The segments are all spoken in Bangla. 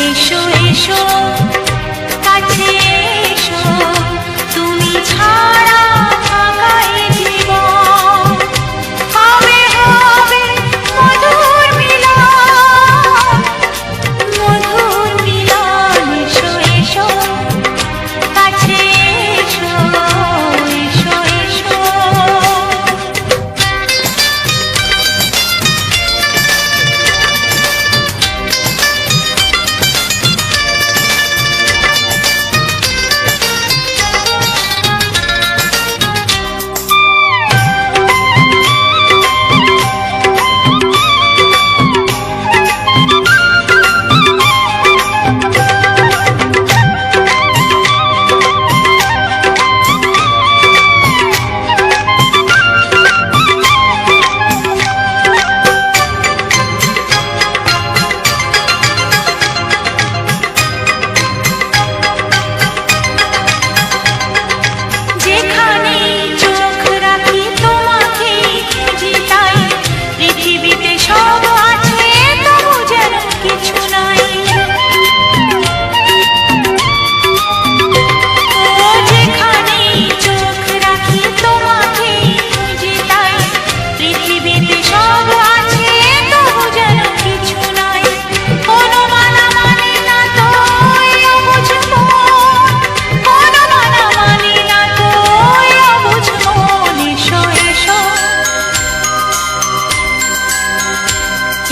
এসো এসো কাছে এসো, তুমি ছাড়া থাকা এ জীবন হবে হবে মধুর মিলন, মধুর মিলন। এসো এসো কাছে এসো, এসো এসো।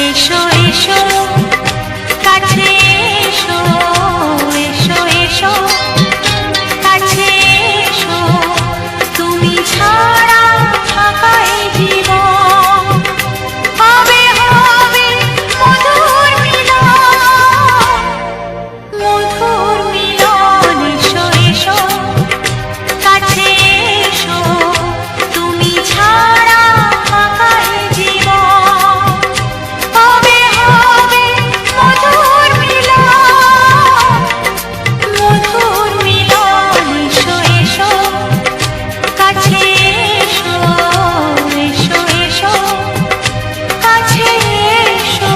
এসো এসো কাছে এসো, এসো এসো কাছে এসো, তুমি ছাড়া থাকা এ জীবন হবে হবে মধুর মিলন, মধুর মিলন। এসো এসো কাছে এসো, তুমি ছাড়া থাকা এ জীবন হবে হবে মধুর মিলন, মধুর মিলন। এসো এসো কাছে এসো, এসো এসো কাছে এসো।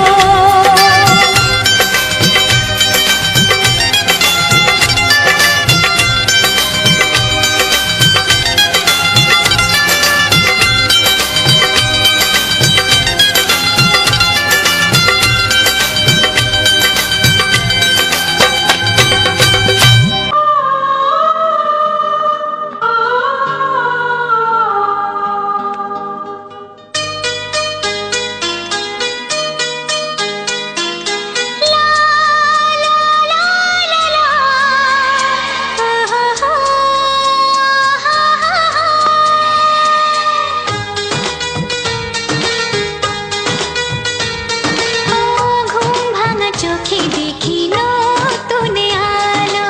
চোখে দেখি নতুন আলো,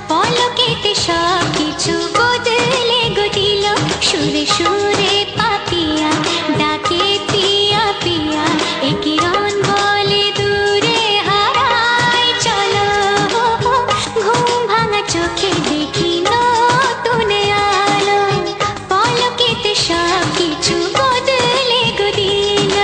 পলকেতে সব কিছু বদলে গদিল। সুরে সুরে পাপিয়া ডাকে পিয়া পিয়া, এ কিরণ বলে দূরে হারায় চলো। ঘুম ভাঙা চোখে দেখি নতুন আলো, পলকেতে সব কিছু বদলে গদিল।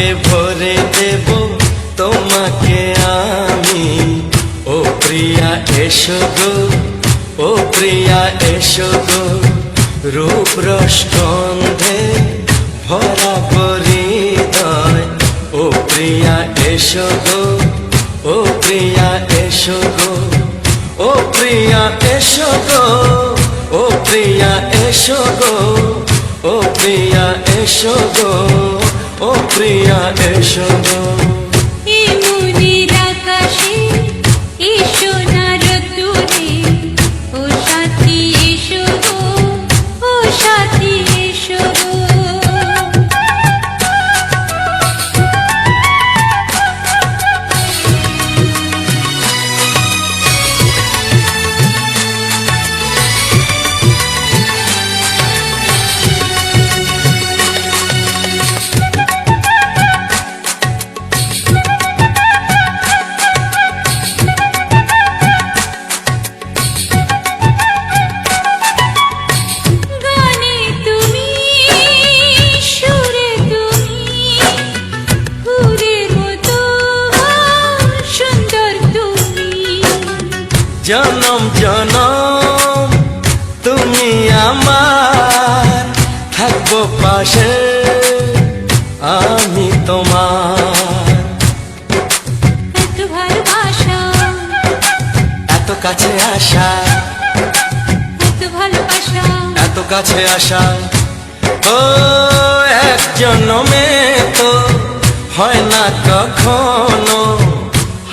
সোহাগে ভরে দেব তোমাকে আমি। ও প্রিয়া এসো গো, ও প্রিয়া এসো গো, রূপ রস গন্ধে ভরা হৃদয়। ও প্রিয়া এসো গো, ও প্রিয়া এসো গো, ও প্রিয়া এসো গো, ও প্রিয়া এসো গো, ও প্রিয়া এসো গো, ও প্রিয়া এসো গো। এই মনের আকাশে এই সোনার রোদ্দুরে, ও সাথী এসো গো, ও সাথী এসো গো। গানে তুমি, সুরে তুমি, ফুলের মতো সুন্দর তুমি। জনম জনম তুমি আমার, থাকবো পাশে আমি তোমার। এত ভালোবাসা, এত কাছে আসা, এত ভালোবাসা, এত কাছে আসা, ও এক জন্মে তো হয় না কখনো,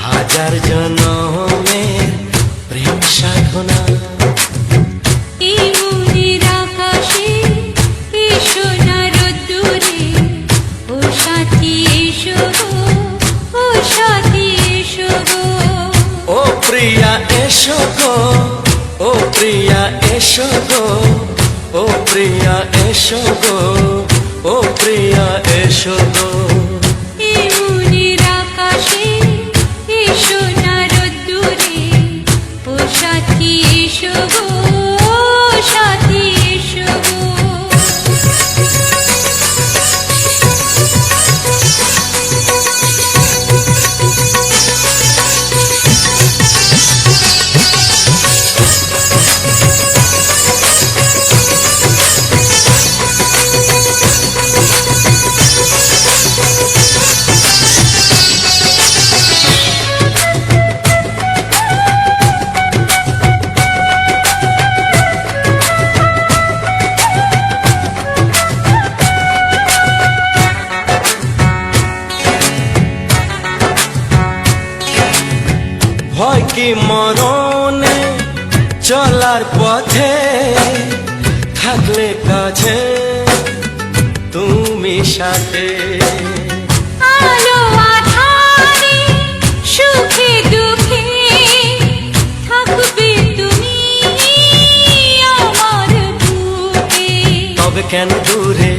হাজার জন্মের প্রেম সাধনা। এই মনের আকাশে এই সোনার রোদ্দুরে, ও সাথী এসো গো, ও সাথী এসো গো। ও প্রিয়া এসো গো, ও প্রিয়া এসো গো, ও প্রিয়া এসো গো, ও প্রিয়া এসো গো। এই মনের আকাশে এই সোনার রোদ্দুরে, ও সাথী এসো গো, ও সাথী এসো গো। ভয় কি মরণে চলার পথে, থাকলে কাছে তুমি সাথে। আলো আঁধারে সুখে দুঃখে থাকবে তুমি আমার বুকে। তবে কেন দূরে,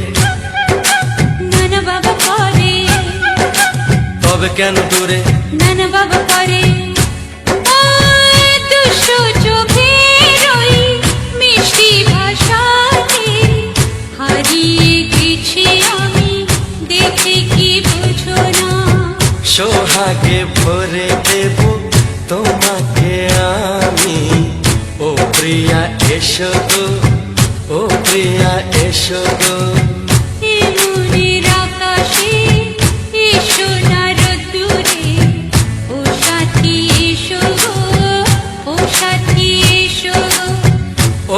নানা বাবা করে, তবে কেন দূরে, নানা বাবা করে। ওই দুশো চোখের ওই মিষ্টি ভাষাতে হারিয়ে গেছি আমি, দেখে কি বুঝো না। সোহাগে ভরে দেব তোমাকে আমি। ও প্রিয়া এসো গো, ও প্রিয়া এসো গো, এই মনের আকাশে এই সোনার রোদ্দুরে, ও সাথী এসো গো, ও সাথী এসো গো।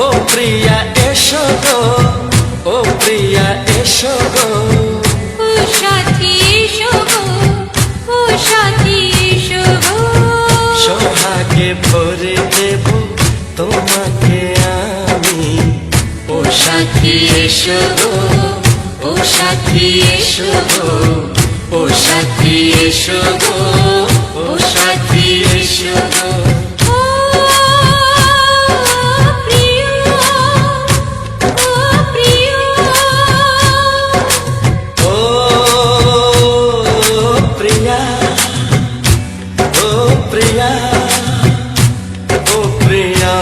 ও প্রিয়া এসো গো, ও প্রিয়া এসো গো, ও সাথী এসো গো, ও সাথী এসো গো। সোহাগে ভরে দেব তোমাকে আমি। ও সাথী এসো গো, ও সাথী এসো গো, ও সাথী এসো গো, ও সাথী এসো গো। ও প্রিয়, ও প্রিয়, ও প্রিয়া, ও প্রিয়া, ও প্রিয়া।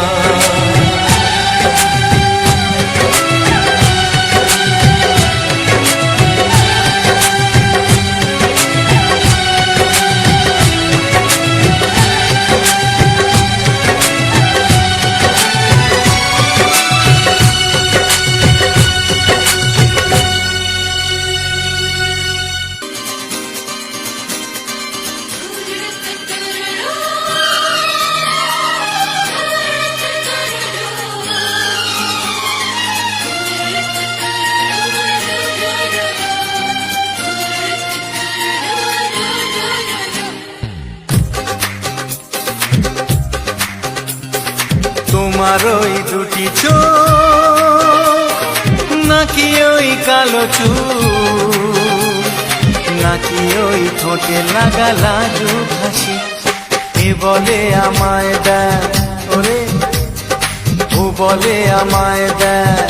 তোমার ওই দুটি চোখ নাকি ওই কালো চুল নাকি ওই ঠোঁটে লাগা লাজুক হাসি এ বলে আমায় দেয় ওরে ও বলে আমায় দেয়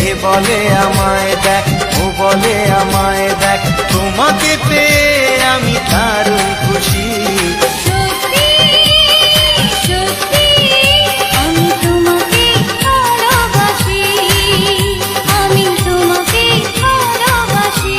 এ বলে আমায় দেখ ও বলে আমায় দেখ তোমাকে পেয়ে আমি দারুণ খুশি সত্যি সত্যি আমি তোমাকে ভালোবাসি আমি তোমাকে ভালোবাসি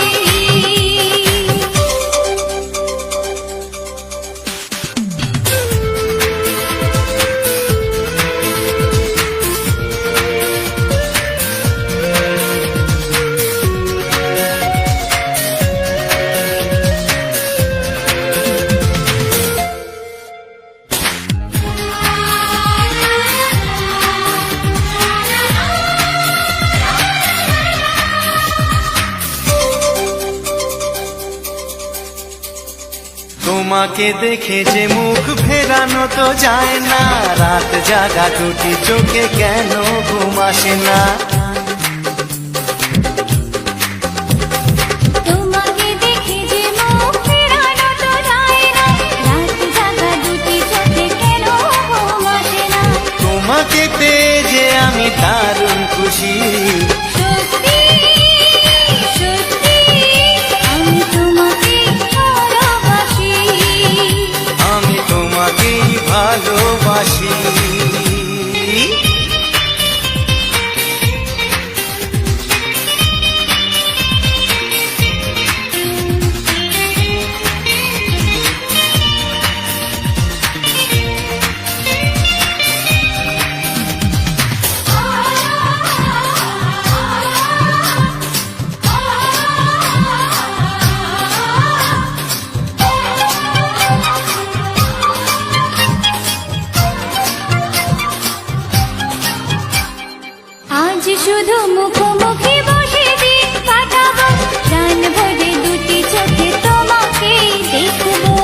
তোমাকে দেখে যে মুখ ফেরানো তো যায় না রাত জাগা দুটি চোখে কেন ঘুম আসে না তোমাকে দেখে যে মুখ ফেরানো তো যায় না রাত জাগা দুটি চোখে কেন ঘুম আসে না তোমাকে পেয়ে যে আমি দারুণ খুশি সত্যি সত্যি আমি তোমাকে ভালোবাসি আমি তোমাকেই ভালোবাসি আজ শুধু মুখোমুখি বসে দিন কাটাবো প্রাণ ভরে দুটি চোখে তোমাকে দেখবো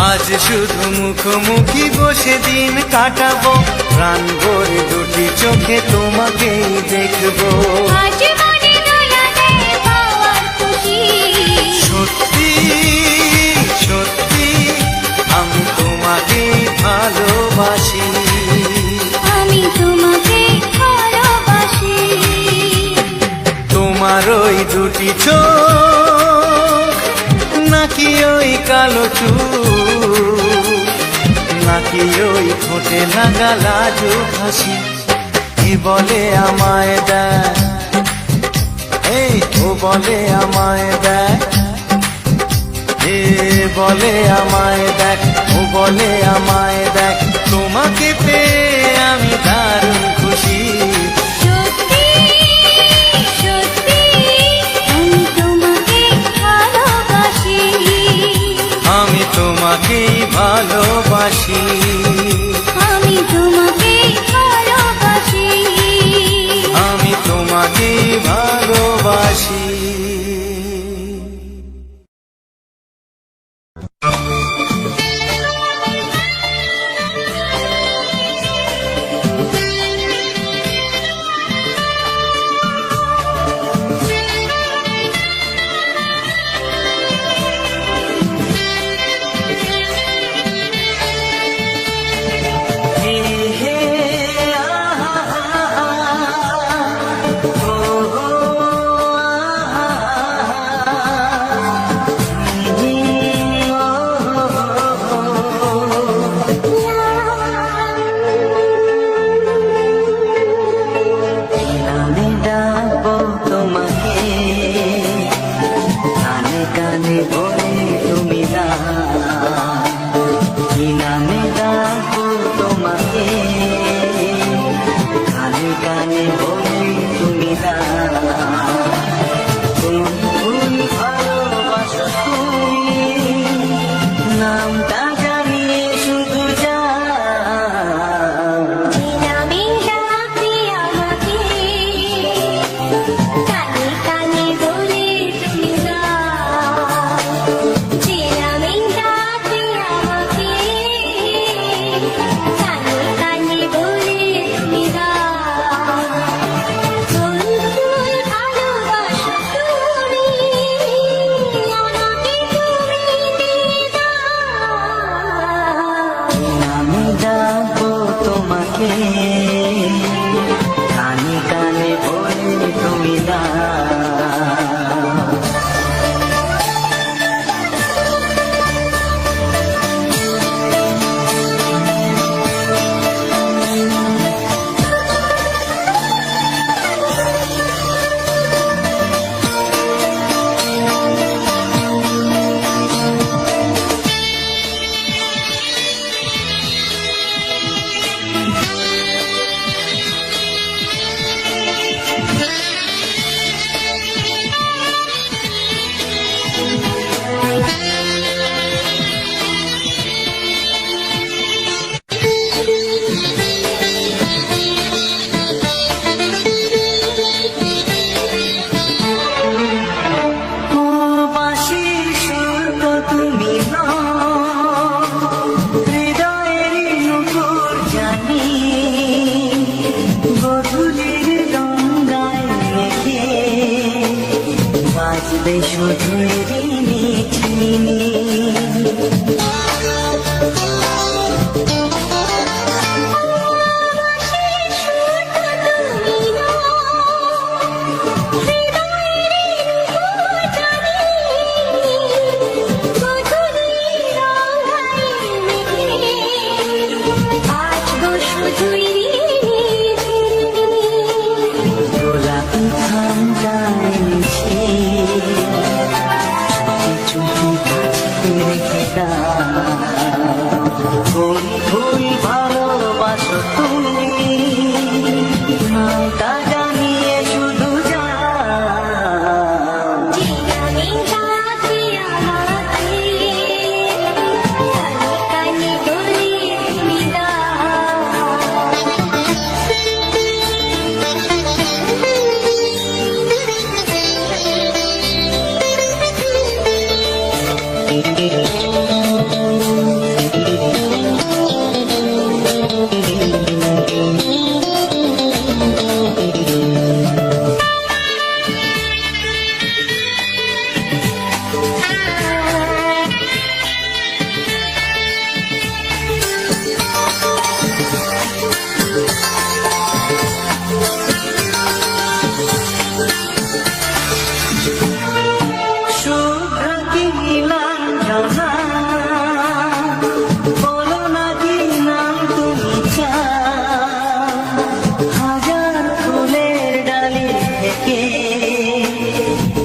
আজ শুধু মুখোমুখি বসে দিন কাটাবো প্রাণ ভরে দুটি চোখে তোমাকেই দেখবো আজ মনে দোলা দেয় পাওয়ার খুশি সত্যি সত্যি আমি তোমাকেই ভালোবাসি আমি তোমাকে ভালোবাসি তোমার ওই দুটি চোখ নাকি ওই কালো চুল নাকি ওই ঠোঁটে লাগা লাজুক হাসি এ বলে আমায় দেয় ও বলে আমায় দেয় এ বলে আমায় দেখ ও বলে আমায় দেখ তোমাকে পেয়ে আমি দারুণ খুশি সত্যি সত্যি আমি তোমাকে ভালোবাসি আমি তোমাকেই ভালোবাসি আমি তোমাকে ভালোবাসি আমি তোমাকেই ভালোবাসি হবে শুধুই রিনি গোলাপি খামটা এনেছে চুপি চুপি রেখে দাও কোন ফুল ভালোবাসো তুমি নামটা জানিয়ে শুধু যাও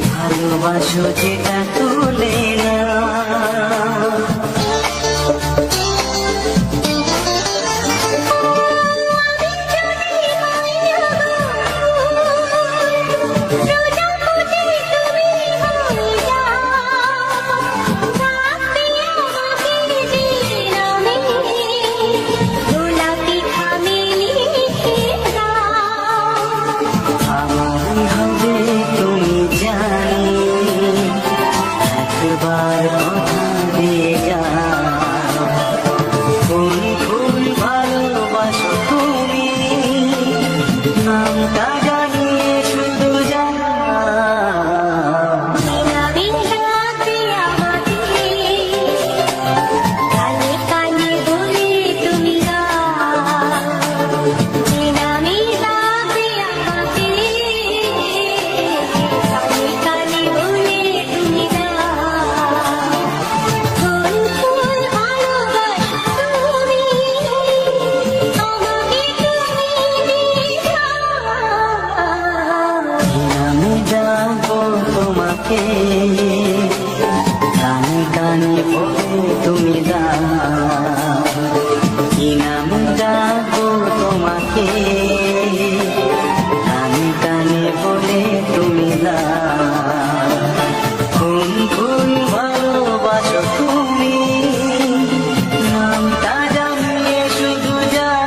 ভালোবাসো যেটা তুলে না আমার হবে তুমি জানি একবার কথা দিয়ে যাও কোন ফুল ভালোবাসো তুমি নামটা জানিয়ে শুধু যাও আমি যাবো তোমাকে কানে কানে বলে তুমি দাও কি নাম যাবো তোমাকে কানে কানে বলে তুমি দাও কোন ফুল ভালোবাসো তুমি নামটা জানিয়ে শুধু যাও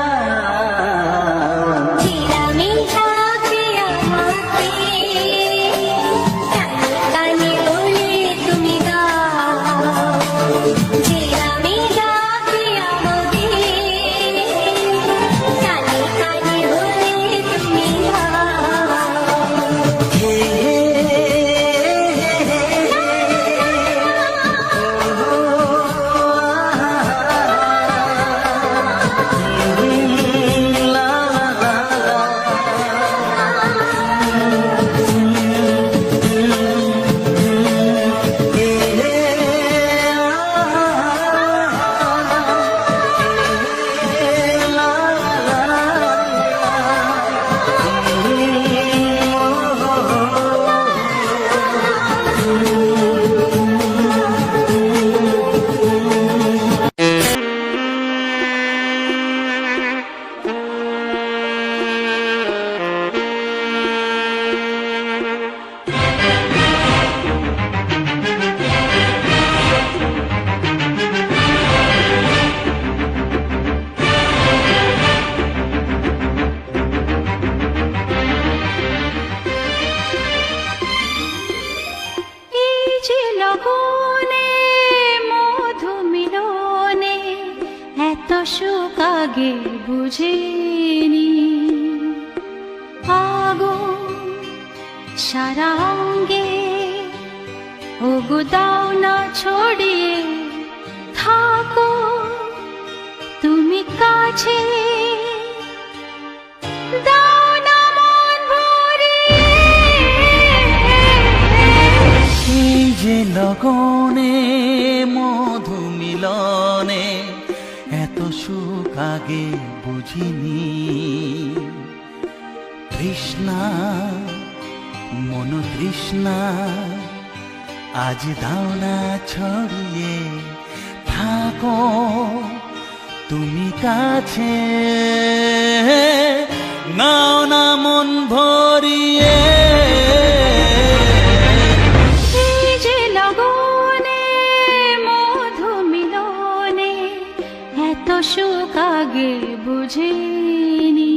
সুখ আগে বুঝিনি আগুন সারা অঙ্গে ওগো দাও না ছড়িয়ে থাকো তুমি কাছে, দাও না মন ভরিয়ে। এই যে লগনে মধু মিলনে এত সুখ আগে বুঝিনি। তৃষ্ণা মন তৃষ্ণা আজ দাও না ছড়িয়ে থাকো তুমি কাছে, নাও না মন ভরিয়ে। এই যে লগনে মধু মিলনে এত সুখ আগে বুঝিনি।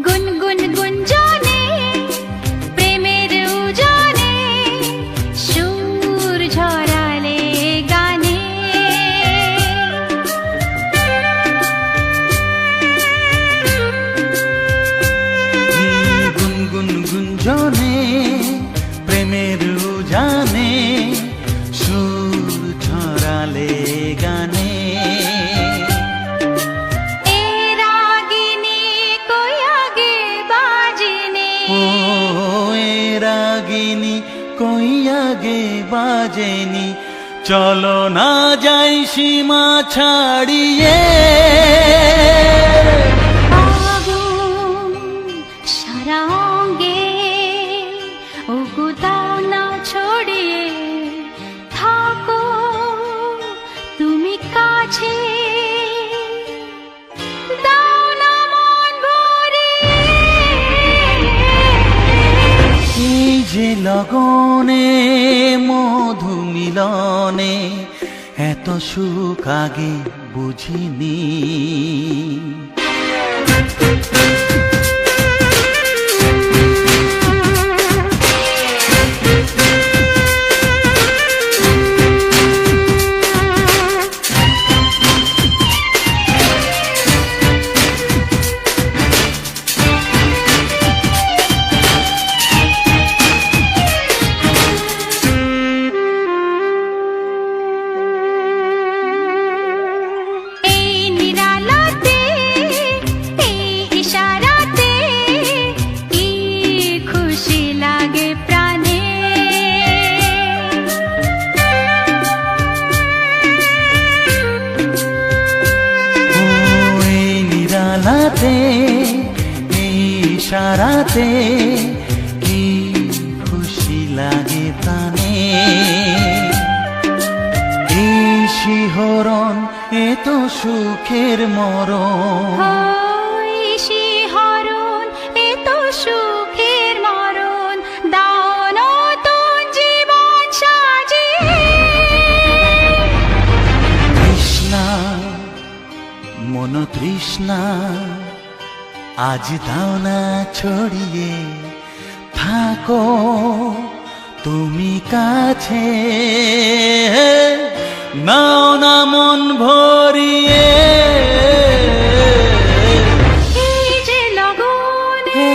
গুনগুন গুঞ্জনে প্রেমের উজানে সুর ঝরালে গানে, গুনগুন গুঞ্জনে প্রেমের উজানে সুর ছড়ালে গানে। এ রাগিনী কই আগে বাজেনি, ও এ রাগিনী কই আগে বাজেনি, চলো না যাই সীমা ছাড়িয়ে। আগুন সারা অঙ্গে ওগো দাও না ছড়িয়ে থাকো তুমি কাছে, দাও না মন ভরিয়ে। এই যে লগনে মধু মিলনে এত সুখ আগে বুঝিনি। এই নিরালাতে এই ইশারাতে কি খুশি লাগে প্রাণে, ও এই নিরালাতে এই ইশারাতে কি খুশি লাগে প্রাণে। এই শিহরণ এ তো সুখের মরণ, ওই শিহরণ এ তো সুখের মরণ, দাও নতুন জীবন সাজিয়ে। তৃষ্ণা মন তৃষ্ণা আজ দাও না ছড়িয়ে থাকো তুমি কাছে, নাও না মন ভরিয়ে। এই যে লগনে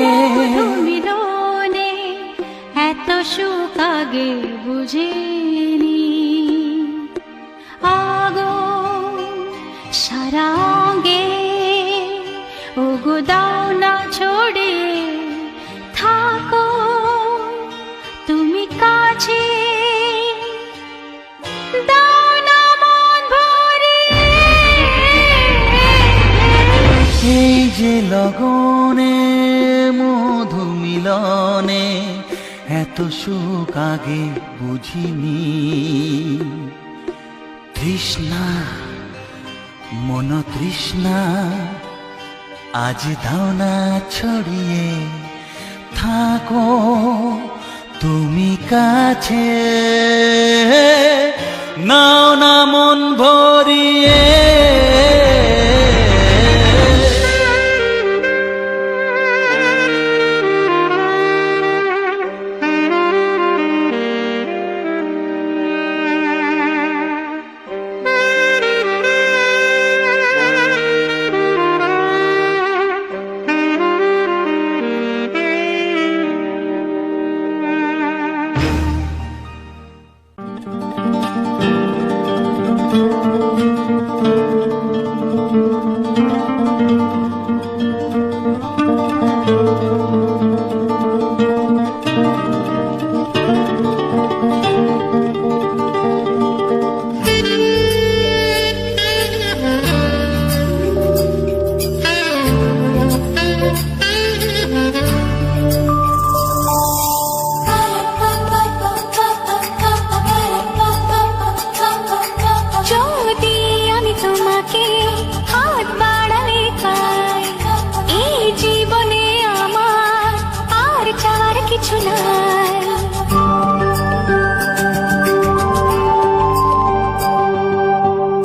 মধু মিলনে এত সুখ আগে বুঝিনি। আগুন সারা অঙ্গে ওগো দাও না ছড়িয়ে থাকো তুমি কাছে, দাও না মন ভরিয়ে। এই যে লগনে মধু মিলনে এত সুখ আগে বুঝিনি। তৃষ্ণা মন তৃষ্ণা আজ দাও না ছড়িয়ে থাকো তুমি কাছে, নাও না মন ভরিয়ে। যদি আমি তোমাকে হাত বাড়ালে পাই, এই জীবনে আমার আর চাওয়ার কিছু নাই।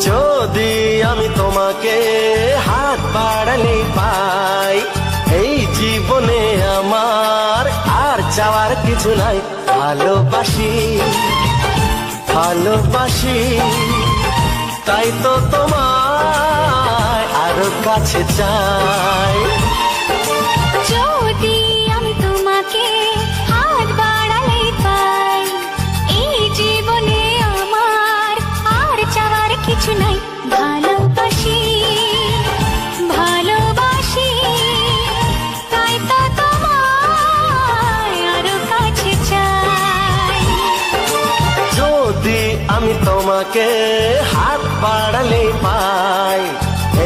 যদি আমি তোমাকে হাত বাড়ালে পাই, এই জীবনে আমার আর চাওয়ার কিছু নাই। ভালোবাসি ভালোবাসি, তাই তো তোমায় আরো কাছে চাই। যদি আমি তোমাকে হাত বাড়ালে পাই, এই জীবনে আমার আর চাওয়ার কিছু নাই। ভালোবাসি ভালোবাসি, তাই তো তোমায় আরো কাছে চাই। যদি আমি তোমাকে হাত বাড়ালে পাই,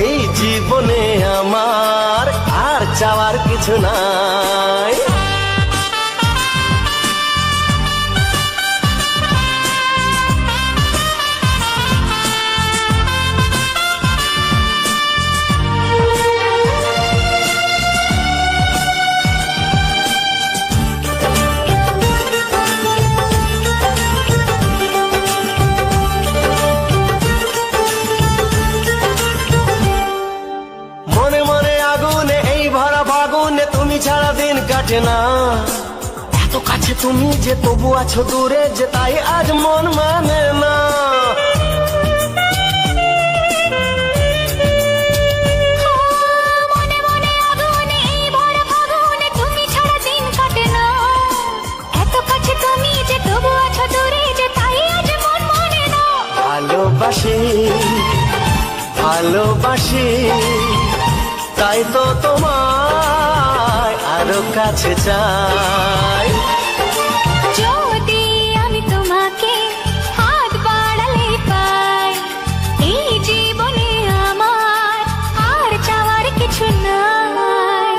এই জীবনে আমার আর চাওয়ার কিছু নাই। মনে মনে আগুনে এই ভরা ফাগুনে তুমি ছাড়া দিন কাটে না। এত কাছে তুমি যে তবু আছো দূরে, যে তাই আজ মন মানে না। মনে মনে আগুনে এই ভরা ফাগুনে তুমি ছাড়া দিন কাটে না। এত কাছে তুমি যে তবু আছো দূরে, যে তাই আজ মন মানে না। ভালোবাসি ভালোবাসি, তাই তো তোমায় আরো কাছে চাই। যদি আমি তোমাকে হাত বাড়ালে পাই, এই জীবনে আমার আর চাওয়ার কিছু নাই।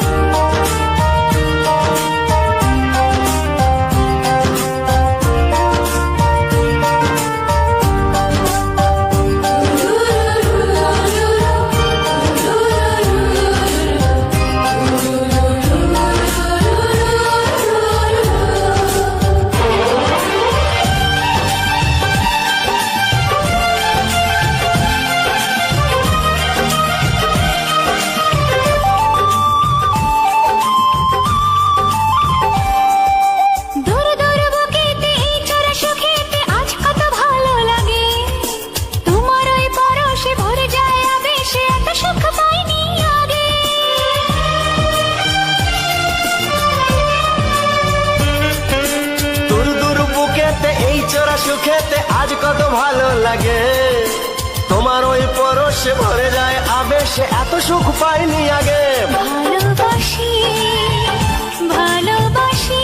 দূর দূর বুকেতে এই চোরা সুখেতে আজ কত ভালো লাগে। তোমার ওই পরশে ভরে যায় আবেশে, এত সুখ পাইনি আগে। দূর দূর বুকেতে এই চোরা সুখেতে আজ কত ভালো লাগে। তোমার ওই পরশে ভরে যায় আবেশে, এত সুখ পাইনি আগে। ভালোবাসি ভালোবাসি,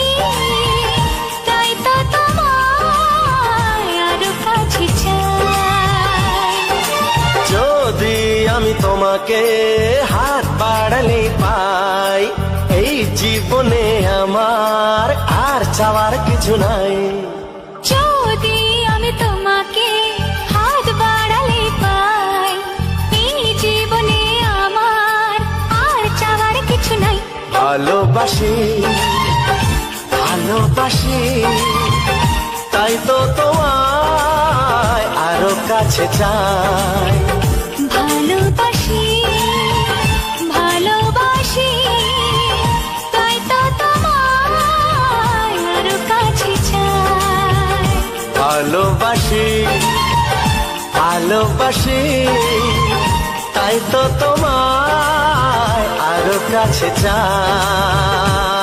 তাই তো তোমায় আরো কাছে চাই। যদি আমি তোমাকে হাত বাড়ালে পাই, এই জীবনে আমার আর চাওয়ার কিছু নাই। যদি আমি তোমাকে হাত বাড়ালে পাই, এই জীবনে আমার আর চাওয়ার কিছু নাই। ভালোবাসি ভালোবাসি, তাই তো তোমায় আর কাছে চাই। ভালোবাসি ভালোবাসি তাই তো তোমায় আরো কাছে চাই। ভালোবাসি ভালোবাসি তাই তো তোমায় আরো কাছে চাই।